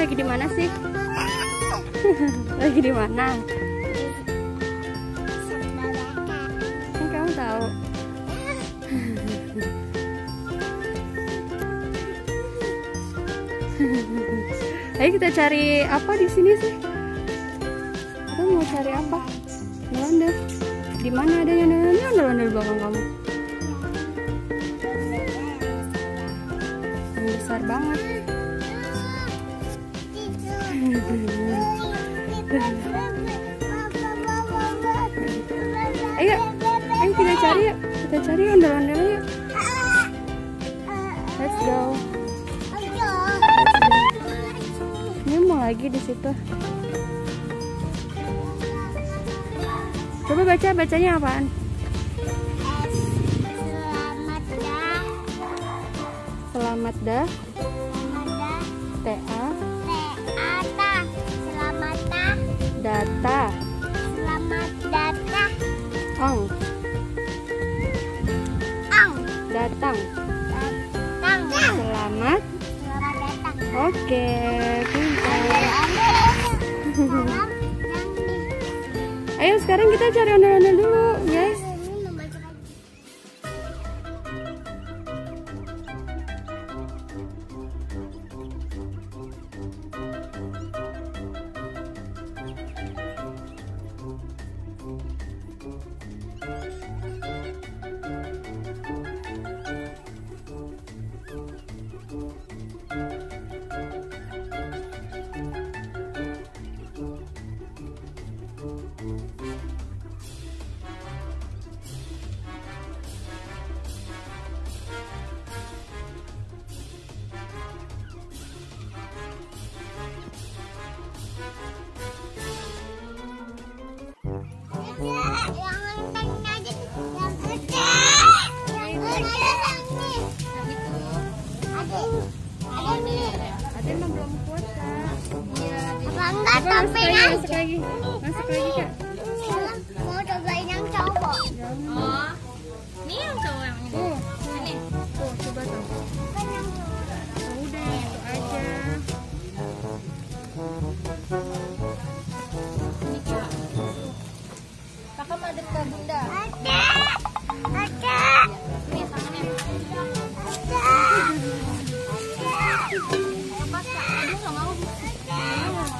lagi di mana sih? Lagi di mana? Kan kamu tahu. Ayo kita cari apa di sini sih? Kita mau cari apa? Ondel-ondel. Di mana adanya ondel-ondel di belakang kamu? Yang besar banget. Ayo kita cari yuk. Kita cari ondel-ondel yuk. Let's go. Ini mau lagi di situ. Coba bacanya apaan? Selamat dah. TA. Selamat dah. Data. Selamat datang. Ong. Ang. Datang. Datang. Selamat. Selamat datang. Oke, pintar. Ayo sekarang kita cari ondel-ondel dulu, guys. Ada yang belum puasa. Iya. Enggak, tapi Masuk lagi, Kak. mau cobain yang cowok. Oh, ini yang cowok yang ini. Ini. Tuh, coba tuh. Kan yang cowok. Udah, itu aja. Ini Kak. Kakak madep ke Bunda. Ada. Ini tangannya. Ada. Aduh, nggak mau. Nggak mau.